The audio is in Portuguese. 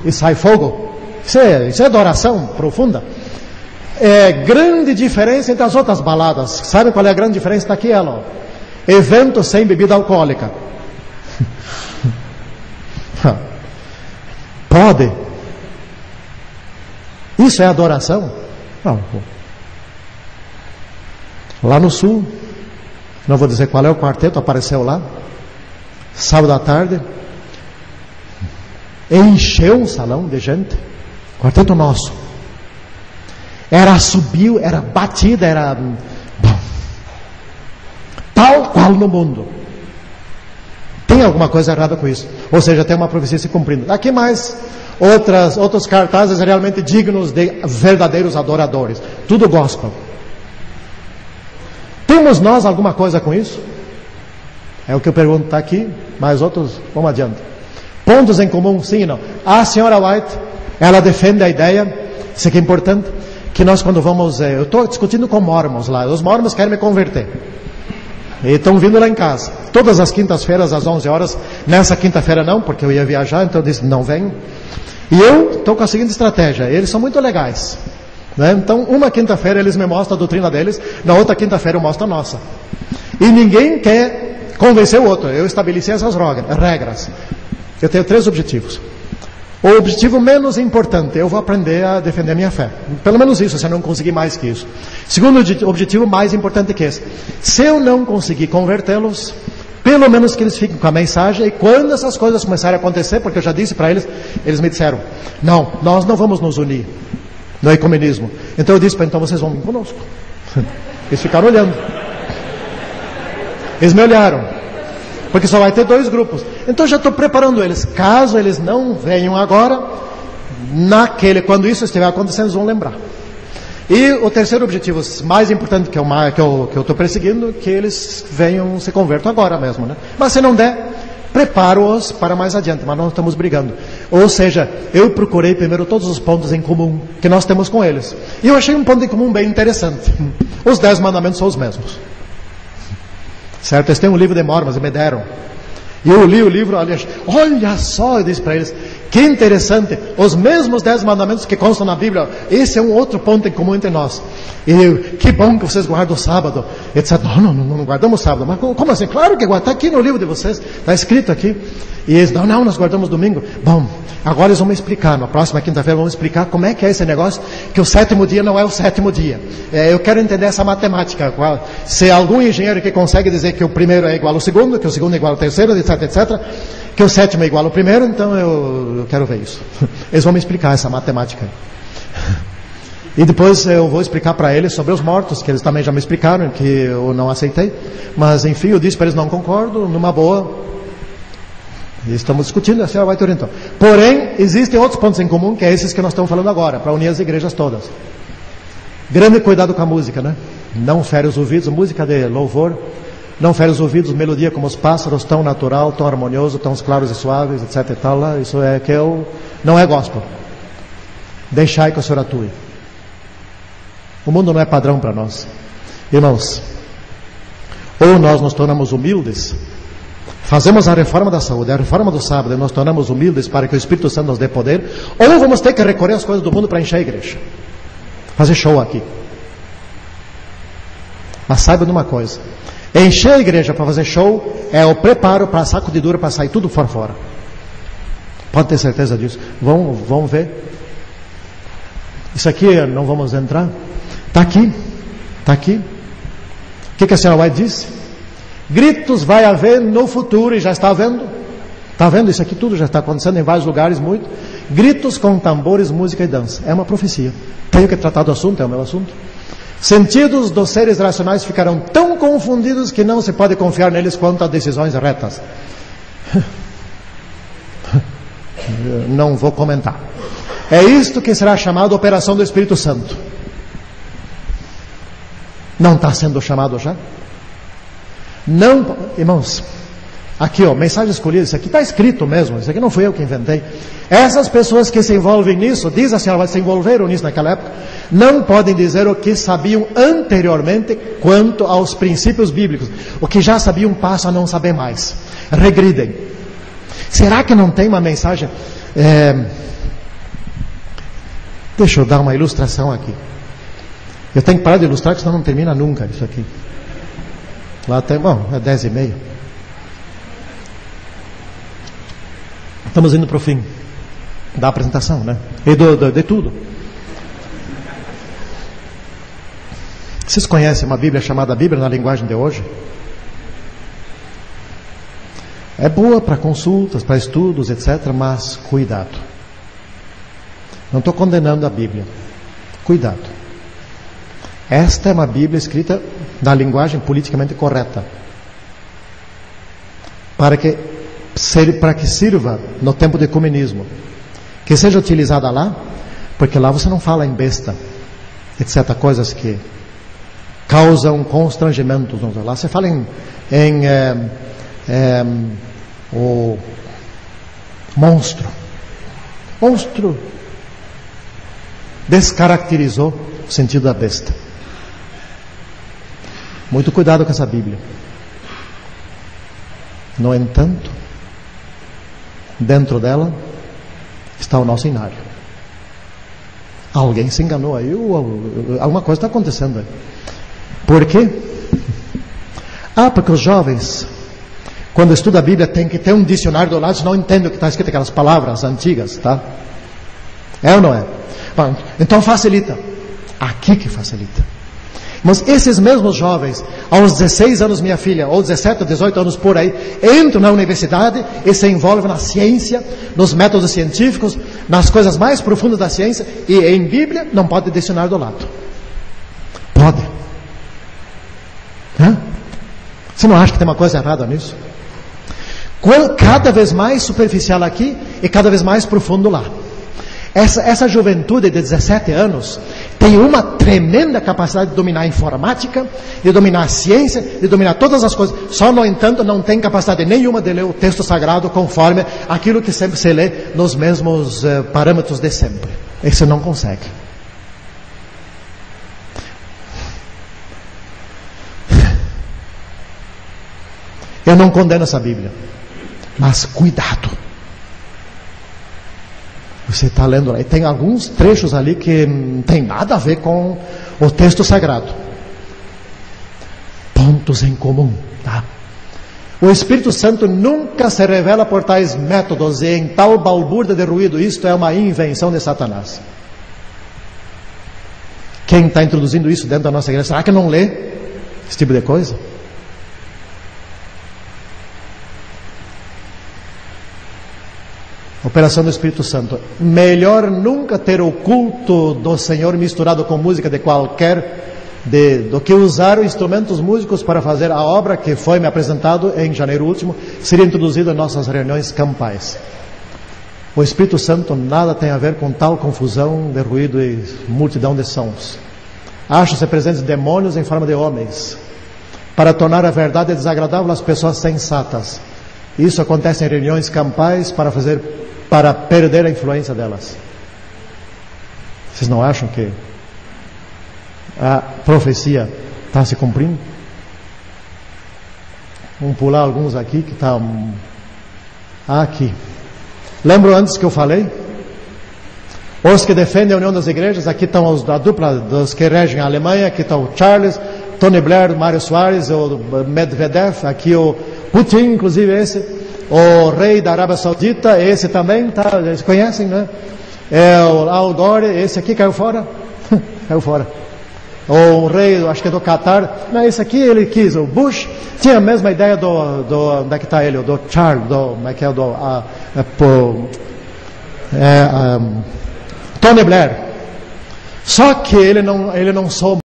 e sai fogo. Isso é adoração profunda. É grande diferença entre as outras baladas. Sabe qual é a grande diferença? Está aqui ela, ó. Evento sem bebida alcoólica. Pode? Isso é adoração? Não. Lá no sul, não vou dizer qual é o quarteto, apareceu lá, sábado à tarde, encheu um salão de gente, quarteto nosso. Era assobio, era batida, era tal qual no mundo. Tem alguma coisa errada com isso? Ou seja, tem uma profecia se cumprindo. Aqui mais outros cartazes realmente dignos de verdadeiros adoradores. Tudo gospel. Temos nós alguma coisa com isso? É o que eu pergunto, está aqui. Mais outros, vamos adiante. Pontos em comum, sim e não. A senhora White, ela defende a ideia, isso aqui é importante, que nós quando vamos, eu estou discutindo com mormons lá, os mormons querem me converter. E estão vindo lá em casa. Todas as quintas-feiras, às 11 horas. Nessa quinta-feira não, porque eu ia viajar, então eu disse, não venho. E eu estou com a seguinte estratégia. Eles são muito legais, né? Então, uma quinta-feira eles me mostram a doutrina deles, na outra quinta-feira eu mostro a nossa. E ninguém quer convencer o outro. Eu estabeleci essas regras. Eu tenho 3 objetivos. O objetivo menos importante, eu vou aprender a defender a minha fé. Pelo menos isso, se eu não conseguir mais que isso. Segundo objetivo, mais importante que esse. Se eu não conseguir convertê-los, pelo menos que eles fiquem com a mensagem, e quando essas coisas começarem a acontecer, porque eu já disse para eles, eles me disseram, não, nós não vamos nos unir no ecumenismo. Então eu disse, então vocês vão vir conosco. Eles ficaram olhando. Eles me olharam. Porque só vai ter 2 grupos. Então já estou preparando eles. Caso eles não venham agora, quando isso estiver acontecendo, eles vão lembrar. E o terceiro objetivo, mais importante que eu estou perseguindo, que eles venham, se convertam agora mesmo, né? Mas se não der, preparo-os para mais adiante. Mas nós estamos brigando. Ou seja, eu procurei primeiro todos os pontos em comum que nós temos com eles. E eu achei um ponto em comum bem interessante. Os 10 mandamentos são os mesmos. Certo? Eles têm um livro de Mormons e me deram. E eu li o livro, olha só, eu disse para eles, que interessante, os mesmos 10 mandamentos que constam na Bíblia, esse é um outro ponto em comum entre nós. E eu, que bom que vocês guardam o sábado. Eu disse, não guardamos o sábado. Mas como assim? Claro que guardamos, está aqui no livro de vocês, está escrito aqui. E eles, não, nós guardamos domingo. Bom, agora eles vão me explicar, na próxima quinta-feira vão me explicar como é que é esse negócio, que o 7º dia não é o 7º dia. Eu quero entender essa matemática. Se algum engenheiro que consegue dizer que o primeiro é igual ao segundo, que o segundo é igual ao terceiro, etc., que o 7º é igual ao primeiro, então eu quero ver isso. Eles vão me explicar essa matemática. E depois eu vou explicar para eles sobre os mortos, que eles também já me explicaram, que eu não aceitei. Mas enfim, eu disse para eles, não concordo, numa boa. E estamos discutindo, a senhora vai te orientar. Porém, existem outros pontos em comum, que é esses que nós estamos falando agora, para unir as igrejas todas. Grande cuidado com a música, né? Não fere os ouvidos, música de louvor. Não fere os ouvidos, melodia como os pássaros, tão natural, tão harmonioso, tão claros e suaves, etc. E tal, lá. Isso é que não é gospel. Deixai que o Senhor atue. O mundo não é padrão para nós. Irmãos, ou nós nos tornamos humildes, fazemos a reforma da saúde, a reforma do sábado, e nos tornamos humildes para que o Espírito Santo nos dê poder, ou vamos ter que recorrer às coisas do mundo para encher a igreja. Fazer show aqui. Mas saiba de uma coisa. Encher a igreja para fazer show é o preparo para sacudidura, para sair tudo por fora. Pode ter certeza disso. Vão ver. Isso aqui não vamos entrar. Está aqui. Está aqui. O que a senhora White disse? Gritos vai haver no futuro, e já está havendo. Está vendo? Isso aqui tudo já está acontecendo em vários lugares, muito. Gritos com tambores, música e dança. É uma profecia. Tenho que tratar do assunto, é o meu assunto. Sentidos dos seres racionais ficarão tão confundidos que não se pode confiar neles quanto a decisões retas. Não vou comentar. É isto que será chamado Operação do Espírito Santo. Não está sendo chamado já? Não, irmãos, aqui mensagem escolhida, isso aqui está escrito mesmo, isso aqui não fui eu que inventei. Essas pessoas que se envolvem nisso, diz a senhora, se envolveram nisso naquela época, não podem dizer o que sabiam anteriormente quanto aos princípios bíblicos. O que já sabiam passa a não saber mais. Regridem. Será que não tem uma mensagem Deixa eu dar uma ilustração aqui. Eu tenho que parar de ilustrar, porque senão não termina nunca isso aqui. Lá tem, bom, é 10h30. Estamos indo para o fim da apresentação, né? E de tudo. Vocês conhecem uma Bíblia chamada Bíblia na linguagem de hoje? É boa para consultas, para estudos, etc. Mas cuidado. Não estou condenando a Bíblia. Cuidado. Esta é uma Bíblia escrita na linguagem politicamente correta. Para que sirva no tempo do ecumenismo. Que seja utilizada lá, porque lá você não fala em besta, etc. Coisas que causam constrangimentos. Lá você fala o monstro. Monstro descaracterizou o sentido da besta. Muito cuidado com essa Bíblia. No entanto, dentro dela está o nosso inário. Alguém se enganou aí, alguma coisa está acontecendo aí. Por quê? Porque os jovens, quando estudam a Bíblia, tem que ter um dicionário do lado, senão não entendem o que está escrito, aquelas palavras antigas, tá? É ou não é? Bom, então facilita. Aqui que facilita. Mas esses mesmos jovens, aos 16 anos, minha filha, ou 17 ou 18 anos por aí, entram na universidade e se envolvem na ciência, nos métodos científicos, nas coisas mais profundas da ciência, e em Bíblia não pode dicionário do lado. Pode. Você não acha que tem uma coisa errada nisso? Cada vez mais superficial aqui e cada vez mais profundo lá. Essa juventude de 17 anos tem uma tremenda capacidade de dominar a informática, de dominar a ciência, de dominar todas as coisas. Só, no entanto, não tem capacidade nenhuma de ler o texto sagrado conforme aquilo que sempre se lê nos mesmos parâmetros de sempre. Esse não consegue. Eu não condeno essa Bíblia, mas cuidado. Você está lendo lá, e tem alguns trechos ali que não tem nada a ver com o texto sagrado. Pontos em comum, tá? O Espírito Santo nunca se revela por tais métodos e em tal balbúrdia de ruído. Isto é uma invenção de Satanás. Quem está introduzindo isso dentro da nossa igreja, será que não lê esse tipo de coisa? Operação do Espírito Santo. Melhor nunca ter o culto do Senhor misturado com música de qualquer, do que usar os instrumentos músicos para fazer a obra que foi me apresentado em janeiro último, seria introduzido em nossas reuniões campais. O Espírito Santo nada tem a ver com tal confusão de ruído e multidão de sons. Acham-se presentes demônios em forma de homens, para tornar a verdade desagradável às pessoas sensatas. Isso acontece em reuniões campais para perder a influência delas. Vocês não acham que a profecia está se cumprindo? Vamos pular alguns aqui que estão aqui. Lembro antes que eu falei? Os que defendem a união das igrejas, aqui estão a dupla dos que regem a Alemanha, aqui está o Charles, Tony Blair, Mário Soares, o Medvedev, aqui o Putin, inclusive esse. O rei da Arábia Saudita, esse também, tá? Eles conhecem, né? O Al Gore, esse aqui caiu fora. Caiu fora. O rei, acho que é do Catar. Não, esse aqui ele quis. O Bush tinha a mesma ideia onde é que está ele? Do Charles, como é que é o Tony Blair. Só que ele não